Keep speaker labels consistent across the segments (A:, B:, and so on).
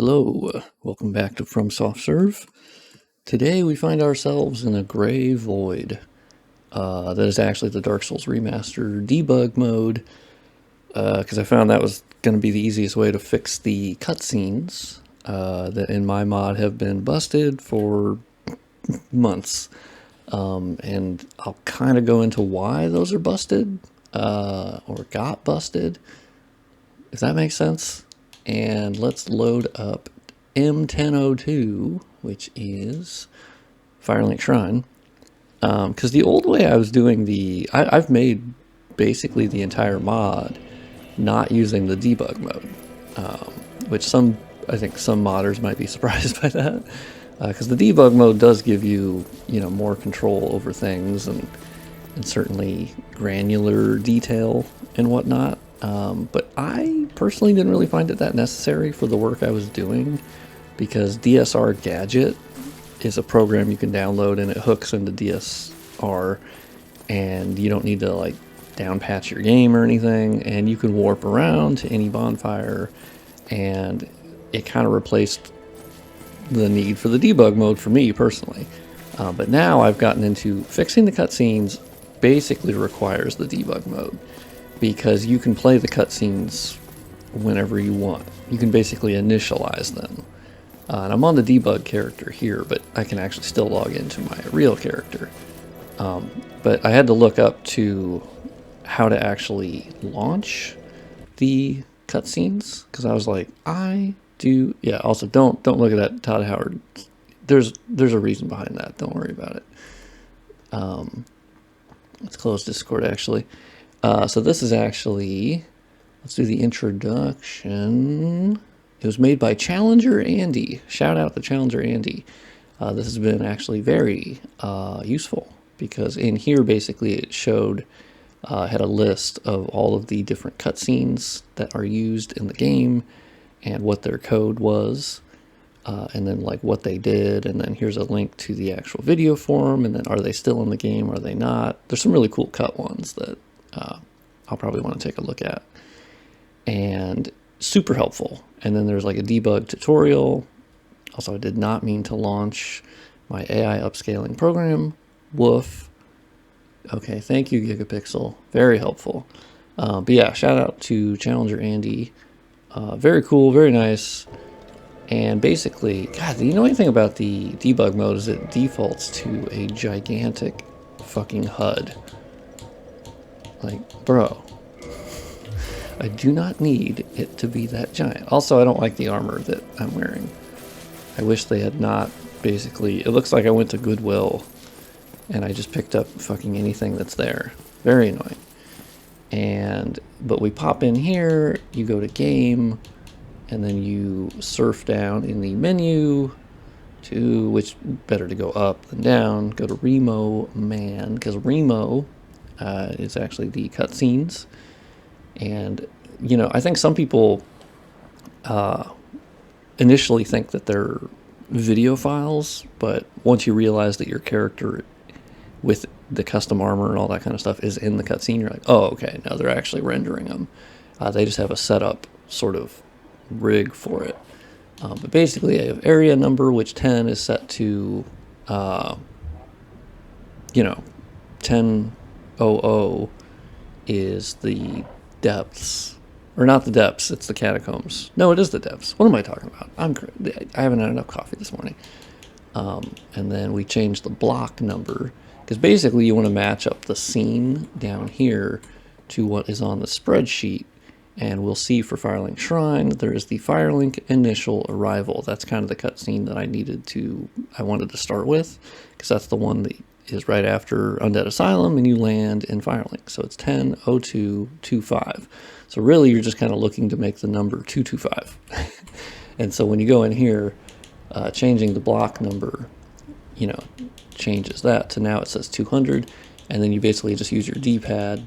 A: Hello, welcome back to From Soft Serve. Today we find ourselves in a gray void. That is actually the Dark Souls Remastered debug mode, because I found that was going to be the easiest way to fix the cutscenes that in my mod have been busted for months. And I'll kind of go into why those are busted, or got busted, if that makes sense. And let's load up M1002, which is Firelink Shrine. Because the old way I was doing I've made basically the entire mod not using the debug mode, which I think some modders might be surprised by that. Because the debug mode does give you, more control over things and certainly granular detail and whatnot. But I personally didn't really find it that necessary for the work I was doing, because DSR Gadget is a program you can download and it hooks into DSR, and you don't need to like down patch your game or anything, and you can warp around to any bonfire, and it kind of replaced the need for the debug mode for me personally. But now I've gotten into fixing the cutscenes basically requires the debug mode, because you can play the cutscenes whenever you want. You can basically initialize them. And I'm on the debug character here, but I can actually still log into my real character. But I had to look up to how to actually launch the cutscenes, because I was like, yeah, also don't look at that Todd Howard. There's a reason behind that. Don't worry about it. Let's close Discord actually. So this is actually, let's do the introduction. It was made by Challenger Andy. Shout out to Challenger Andy. This has been actually very useful, because in here basically it showed, had a list of all of the different cutscenes that are used in the game and what their code was, and then like what they did, and then here's a link to the actual video for them, and then are they still in the game, are they not? There's some really cool cut ones that I'll probably want to take a look at, and super helpful. And then there's like a debug tutorial. Also, I did not mean to launch my AI upscaling program. Woof. Okay, thank you, Gigapixel. Very helpful. But yeah, shout out to Challenger Andy. Very cool, very nice. And basically, God, do you know anything about the debug mode? Is it defaults to a gigantic fucking HUD. Like, bro, I do not need it to be that giant. Also, I don't like the armor that I'm wearing. I wish they had not, basically, it looks like I went to Goodwill and I just picked up fucking anything that's there. Very annoying. But we pop in here, you go to game, and then you surf down in the menu to, which better to go up than down, go to Remo Man, because Remo is actually the cutscenes. And, I think some people initially think that they're video files, but once you realize that your character with the custom armor and all that kind of stuff is in the cutscene, you're like, oh, okay, now they're actually rendering them. They just have a setup sort of rig for it. But basically, I have area number, which 10 is set to, 10:00 is the depths, or not the depths, it's the catacombs. No, it is the depths. What am I talking about? I haven't had enough coffee this morning. And then we change the block number, because basically you want to match up the scene down here to what is on the spreadsheet. And we'll see for Firelink Shrine, there is the Firelink Initial Arrival. That's kind of the cutscene that I wanted to start with, because that's the one that is right after Undead Asylum, and you land in Firelink. So it's 10:02:25. So really, you're just kind of looking to make the number 225. And so when you go in here, changing the block number, changes that to now it says 200, and then you basically just use your D-pad,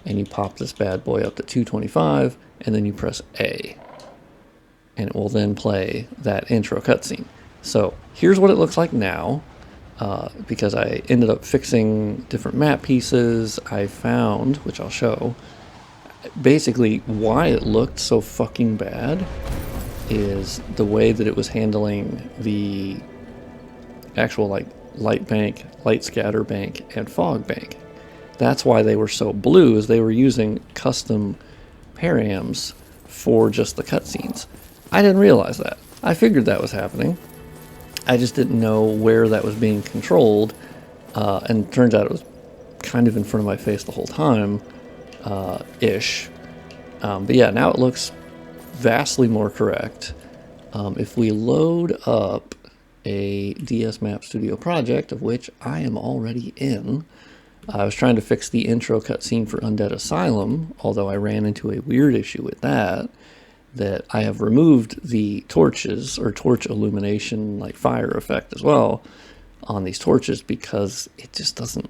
A: and you pop this bad boy up to 225, and then you press A. And it will then play that intro cutscene. So here's what it looks like now. Because I ended up fixing different map pieces, I found, which I'll show, basically why it looked so fucking bad is the way that it was handling the actual like light bank, light scatter bank, and fog bank. That's why they were so blue, is they were using custom params for just the cutscenes. I didn't realize that. I figured that was happening. I just didn't know where that was being controlled, and it turns out it was kind of in front of my face the whole time, ish. But yeah, now it looks vastly more correct. If we load up a DS Map Studio project, of which I am already in, I was trying to fix the intro cutscene for Undead Asylum, although I ran into a weird issue with that I have removed the torches, or torch illumination, like fire effect as well, on these torches, because it just doesn't...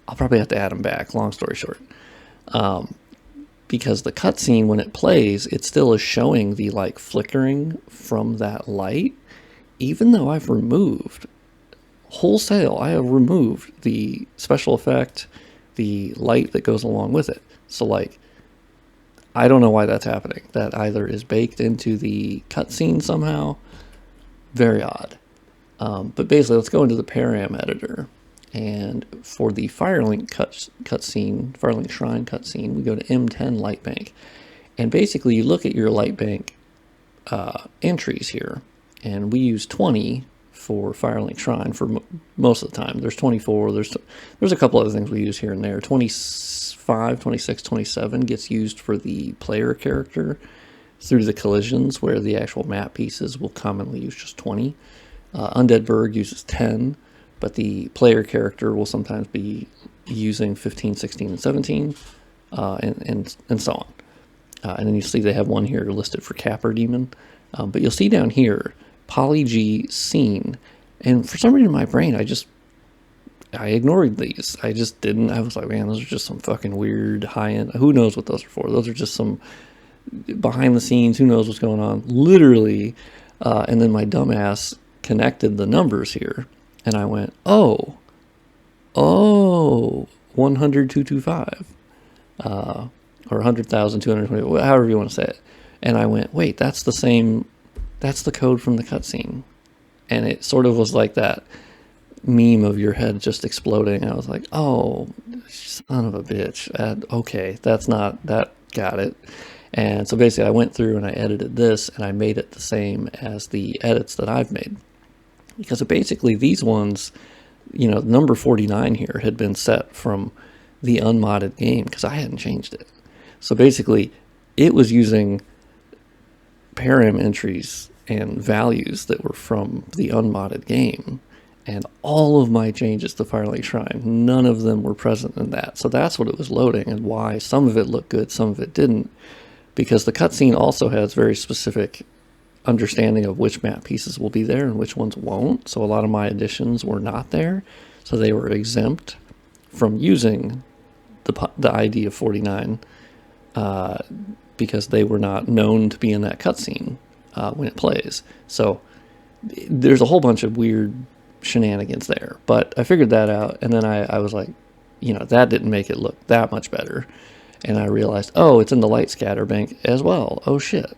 A: I'll probably have to add them back, long story short. Because the cutscene, when it plays, it still is showing the like flickering from that light, even though I've removed, wholesale, I have removed the special effect, the light that goes along with it. So like, I don't know why that's happening. That either is baked into the cutscene somehow. Very odd. But basically, let's go into the param editor. And for the Firelink cutscene, Firelink Shrine Cutscene, we go to M10 Light Bank. And basically, you look at your Light Bank entries here. And we use 20 for Firelink Shrine for most of the time. There's 24. There's a couple other things we use here and there. 25, 26, 27 gets used for the player character through the collisions, where the actual map pieces will commonly use just 20. Undead Berg uses 10, but the player character will sometimes be using 15, 16, and 17, and so on. And then you see they have one here listed for Capper Demon. But you'll see down here, Poly G Scene. And for some reason in my brain, I ignored these. I just didn't. I was like, man, those are just some fucking weird high-end. Who knows what those are for? Those are just some behind the scenes. Who knows what's going on? Literally. And then my dumbass connected the numbers here. And I went, oh, 100,225. Or 100,220, however you want to say it. And I went, wait, that's the same, that's the code from the cutscene. And it sort of was like that meme of your head just exploding. I was like, oh, son of a bitch. Okay, that's not, that got it. And so basically I went through and I edited this and I made it the same as the edits that I've made. Because basically these ones, you know, number 49 here had been set from the unmodded game because I hadn't changed it. So basically it was using param entries and values that were from the unmodded game, and all of my changes to Firelink Shrine, none of them were present in that. So that's what it was loading, and why some of it looked good, some of it didn't, because the cutscene also has very specific understanding of which map pieces will be there and which ones won't. So a lot of my additions were not there, so they were exempt from using the ID of 49 because they were not known to be in that cutscene when it plays. So there's a whole bunch of weird shenanigans there, but I figured that out, and then I was like, you know, that didn't make it look that much better. And I realized, oh, it's in the light scatter bank as well. Oh shit.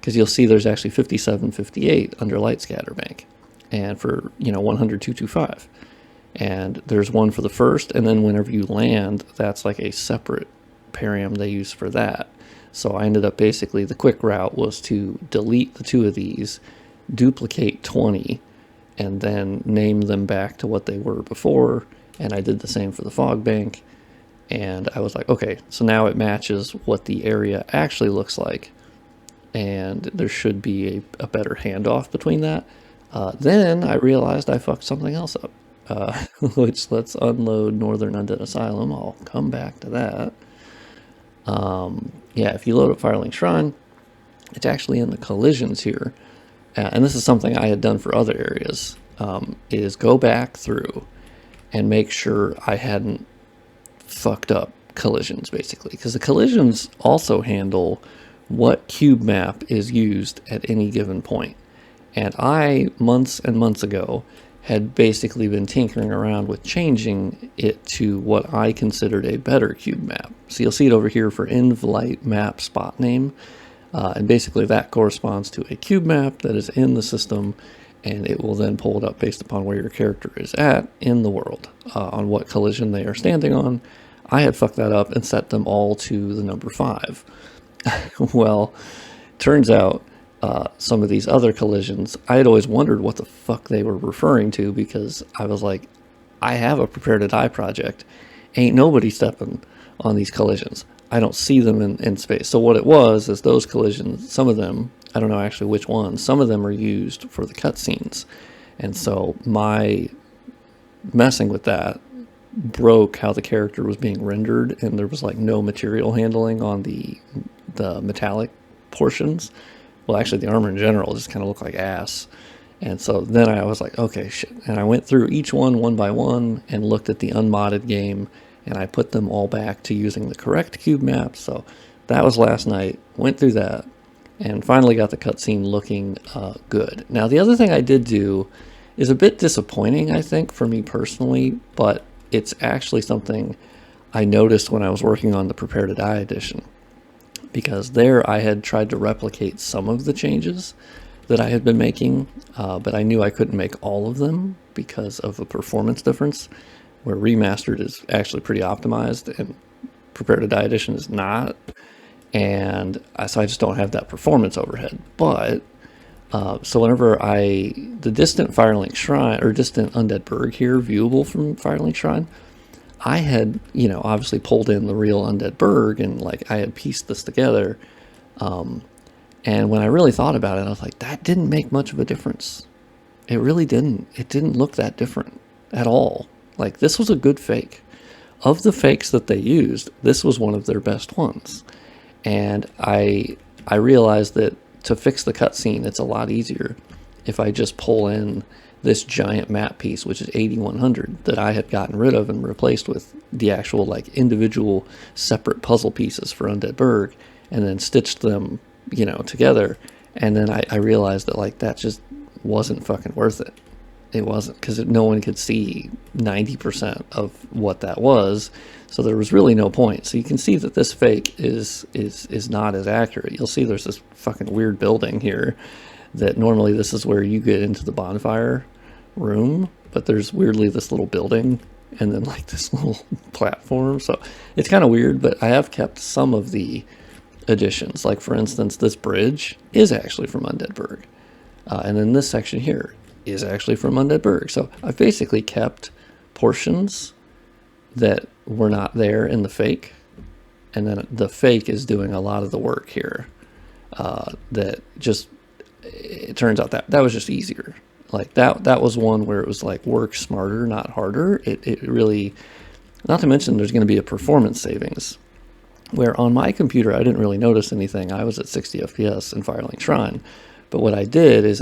A: Because you'll see there's actually 5758 under light scatter bank, and for, you know, 100,225. And there's one for the first, and then whenever you land, that's like a separate param they use for that. So I ended up basically, the quick route was to delete the two of these, duplicate 20, and then name them back to what they were before. And I did the same for the fog bank. And I was like, okay, so now it matches what the area actually looks like. And there should be a better handoff between that. Then I realized I fucked something else up. Which, let's unload Northern Undead Asylum. I'll come back to that. Yeah, if you load up Firelink Shrine, it's actually in the collisions here. And this is something I had done for other areas, is go back through and make sure I hadn't fucked up collisions, basically. Because the collisions also handle what cube map is used at any given point. And I, months and months ago, had basically been tinkering around with changing it to what I considered a better cube map. So you'll see it over here for Invlight map spot name. And basically that corresponds to a cube map that is in the system, and it will then pull it up based upon where your character is at in the world, on what collision they are standing on. I had fucked that up and set them all to the number 5. Well, turns out some of these other collisions, I had always wondered what the fuck they were referring to, because I was like, I have a Prepare to Die project. Ain't nobody stepping on these collisions. I don't see them in space. So what it was is those collisions, some of them, I don't know actually which ones, some of them are used for the cutscenes. And so my messing with that broke how the character was being rendered, and there was like no material handling on the metallic portions. Well, actually the armor in general just kind of looked like ass. And so then I was like, okay, shit. And I went through each one by one and looked at the unmodded game, and I put them all back to using the correct cube map. So that was last night. Went through that and finally got the cutscene looking good. Now, the other thing I did do is a bit disappointing, I think, for me personally, but it's actually something I noticed when I was working on the Prepare to Die edition, because there I had tried to replicate some of the changes that I had been making, but I knew I couldn't make all of them because of a performance difference, where Remastered is actually pretty optimized and Prepare to Die edition is not, and so I just don't have that performance overhead. But so whenever the distant Firelink Shrine, or distant Undead Burg here, viewable from Firelink Shrine, I had, obviously pulled in the real Undead Burg, and like I had pieced this together. And when I really thought about it, I was like, that didn't make much of a difference. It really didn't. It didn't look that different at all. Like, this was a good fake. Of the fakes that they used, this was one of their best ones. And I realized that to fix the cutscene, it's a lot easier if I just pull in this giant map piece, which is 8100, that I had gotten rid of and replaced with the actual like individual separate puzzle pieces for Undead Burg, and then stitched them, together. And then I realized that like that just wasn't fucking worth it. It wasn't, because no one could see 90% of what that was, so there was really no point. So you can see that this fake is not as accurate. You'll see there's this fucking weird building here that normally this is where you get into the bonfire room, but there's weirdly this little building and then like this little platform. So it's kind of weird, but I have kept some of the additions. Like, for instance, this bridge is actually from Undead Burg. And then this section here is actually from Undead Burg. So I've basically kept portions that were not there in the fake, and then the fake is doing a lot of the work here. That just, it turns out that was just easier. Like that was one where it was like work smarter, not harder. It really, not to mention there's going to be a performance savings, where on my computer I didn't really notice anything. I was at 60 FPS in Firelink Shrine. But what I did is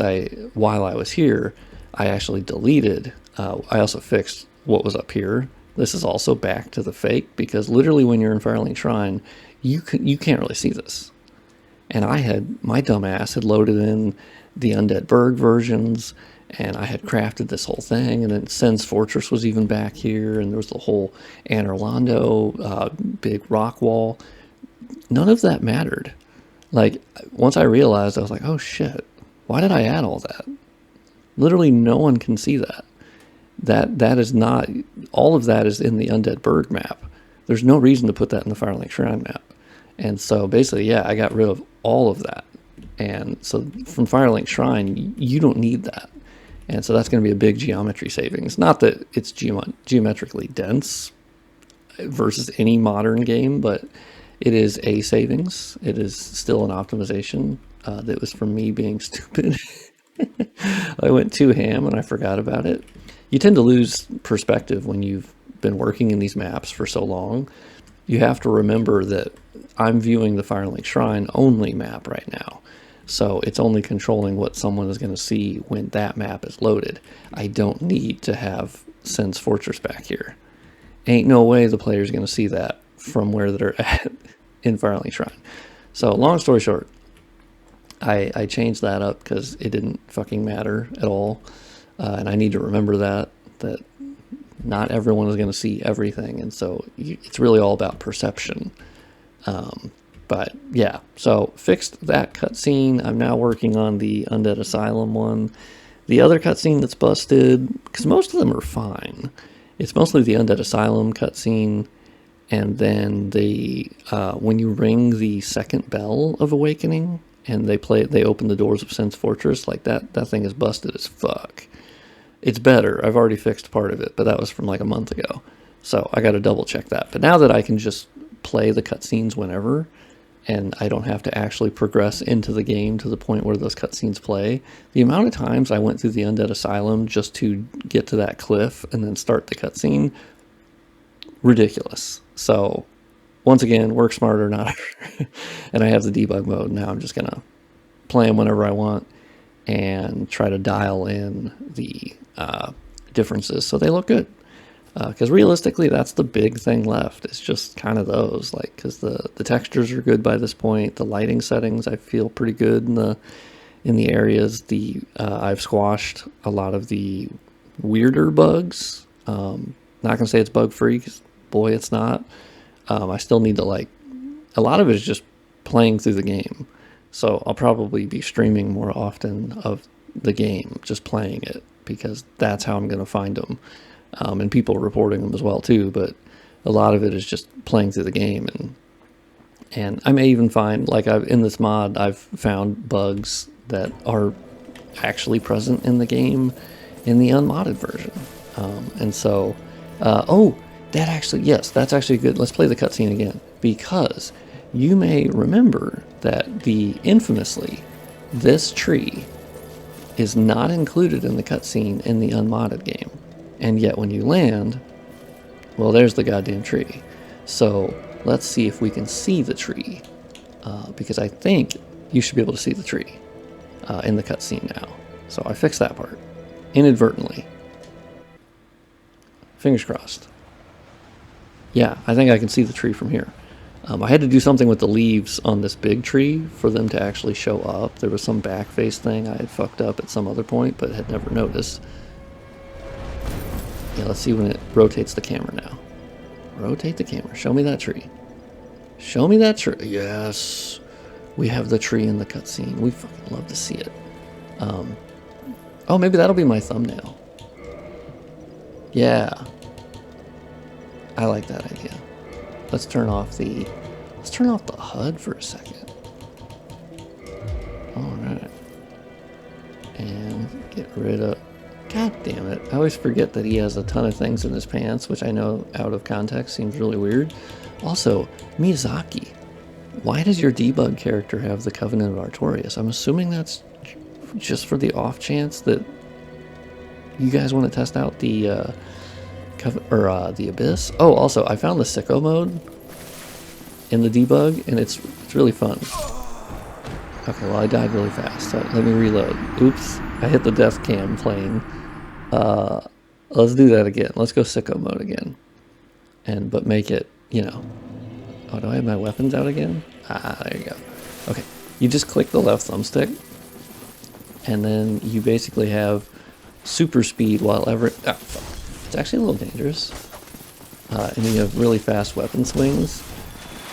A: while I was here, I actually deleted, I also fixed what was up here. This is also back to the fake, because literally when you're in Firelink Shrine, you can't really see this. And my dumb ass had loaded in the Undead Burg versions, and I had crafted this whole thing, and then Sen's Fortress was even back here, and there was the whole Anorlando big rock wall. None of that mattered. Like, once I realized, I was like, oh shit, why did I add all that? Literally no one can see that. That is not, all of that is in the Undead Burg map. There's no reason to put that in the Firelink Shrine map. And so basically, yeah, I got rid of all of that. And so from Firelink Shrine, you don't need that. And so that's going to be a big geometry savings. Not that it's geometrically dense versus any modern game, but it is a savings. It is still an optimization that was from me being stupid. I went too ham and I forgot about it. You tend to lose perspective when you've been working in these maps for so long. You have to remember that I'm viewing the Firelink Shrine only map right now. So it's only controlling what someone is going to see when that map is loaded. I don't need to have Sen's Fortress back here. Ain't no way the player's going to see that from where they're at in Firelink Shrine. So long story short, I changed that up because it didn't fucking matter at all. And I need to remember that not everyone is going to see everything. And so it's really all about perception. But yeah, so fixed that cutscene. I'm now working on the Undead Asylum one. The other cutscene that's busted, because most of them are fine. It's mostly the Undead Asylum cutscene, and then the when you ring the second bell of Awakening, and they open the doors of Sin's Fortress, like that thing is busted as fuck. It's better. I've already fixed part of it, but that was from like a month ago. So I got to double check that. But now that I can just play the cutscenes whenever, and I don't have to actually progress into the game to the point where those cutscenes play, the amount of times I went through the Undead Asylum just to get to that cliff and then start the cutscene, ridiculous. So once again, work smarter, not harder. And I have the debug mode. Now I'm just going to play them whenever I want and try to dial in the differences so they look good. Because realistically, that's the big thing left. It's just kind of those, like, because the textures are good by this point. The lighting settings I feel pretty good in the areas. I've squashed a lot of the weirder bugs. Not gonna say it's bug free, 'cause boy, it's not. I still need to, like, a lot of it is just playing through the game. So I'll probably be streaming more often of the game, just playing it, because that's how I'm gonna find them. And people reporting them as well too, but a lot of it is just playing through the game, and I may even find, like, in this mod I've found bugs that are actually present in the game in the unmodded version, and so yes, that's actually good. Let's play the cutscene again, because you may remember that infamously this tree is not included in the cutscene in the unmodded game. And yet when you land, well, there's the goddamn tree. So let's see if we can see the tree, because I think you should be able to see the tree in the cutscene now. So I fixed that part inadvertently. Fingers crossed. Yeah, I think I can see the tree from here. I had to do something with the leaves on this big tree for them to actually show up. There was some backface thing I had fucked up at some other point, but had never noticed. Yeah, let's see when it rotates the camera now. Rotate the camera. Show me that tree. Show me that tree. Yes. We have the tree in the cutscene. We fucking love to see it. Oh, maybe that'll be my thumbnail. Yeah. I like that idea. Let's turn off the HUD for a second. Alright. And get rid of... God damn it. I always forget that he has a ton of things in his pants, which I know out of context seems really weird. Also, Miyazaki. Why does your debug character have the Covenant of Artorias? I'm assuming that's just for the off chance that you guys want to test out the the Abyss. Oh, also, I found the Sicko Mode in the debug, and it's really fun. Okay, well, I died really fast, so let me reload. Oops, I hit the death cam playing. Let's do that again. Let's go Sicko Mode again. But make it, you know... Oh, do I have my weapons out again? Ah, there you go. Okay, you just click the left thumbstick, and then you basically have super speed while ever... Ah, fuck. It's actually a little dangerous. And then you have really fast weapon swings.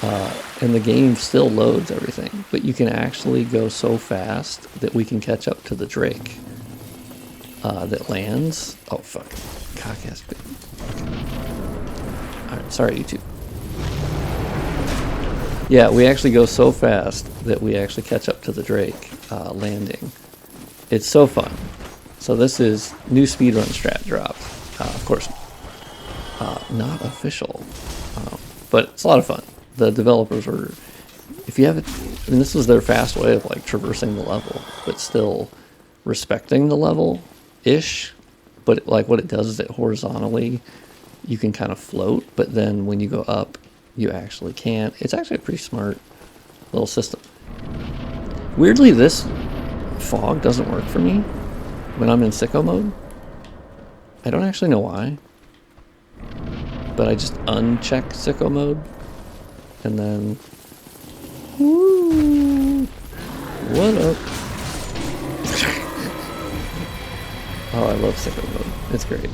A: And the game still loads everything, but you can actually go so fast that we can catch up to the Drake that lands. Oh, fuck. Cock-ass bit. Alright, sorry, YouTube. Yeah, we actually go so fast that we actually catch up to the Drake landing. It's so fun. So this is new speedrun strat dropped. Of course, not official, but it's a lot of fun. The developers were, if you have it, I mean, this was their fast way of like traversing the level, but still respecting the level-ish. But like what it does is it horizontally, you can kind of float, but then when you go up, you actually can't. It's actually a pretty smart little system. Weirdly, this fog doesn't work for me when I'm in Sicko Mode. I don't actually know why, but I just uncheck Sicko Mode, and then, woo, what up? Oh, I love Sicko Mode. It's great.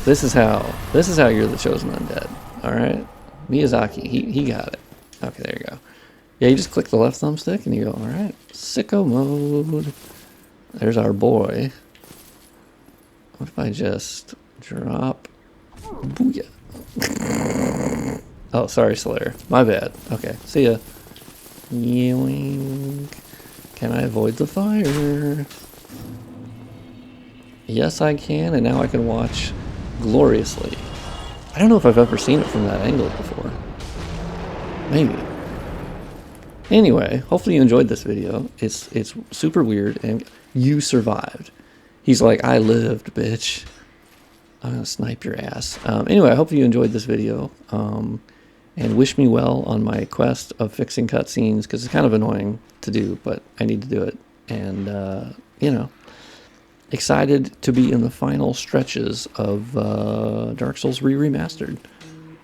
A: This is how you're the chosen undead. All right, Miyazaki, he got it. Okay, there you go. Yeah, you just click the left thumbstick and you go, all right, Sicko Mode. There's our boy. What if I just drop? Booyah. Oh, sorry, Slayer. My bad. Okay, see ya. Yoink. Can I avoid the fire? Yes, I can, and now I can watch gloriously. I don't know if I've ever seen it from that angle before. Maybe. Anyway, hopefully you enjoyed this video. It's super weird, and you survived. He's like, I lived, bitch. I'm gonna snipe your ass. Anyway, I hope you enjoyed this video, and wish me well on my quest of fixing cutscenes, because it's kind of annoying to do, but I need to do it. And, you know, excited to be in the final stretches of Dark Souls Re-Remastered.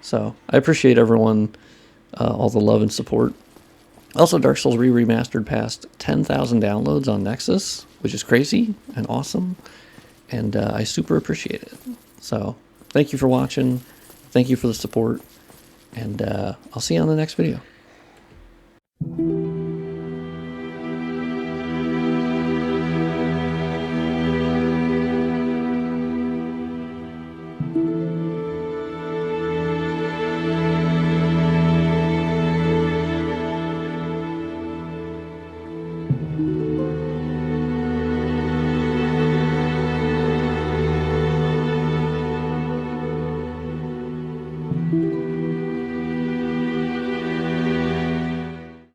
A: So, I appreciate everyone, all the love and support. Also, Dark Souls Re-Remastered passed 10,000 downloads on Nexus, which is crazy and awesome, and I super appreciate it. So, thank you for watching, thank you for the support, and I'll see you on the next video.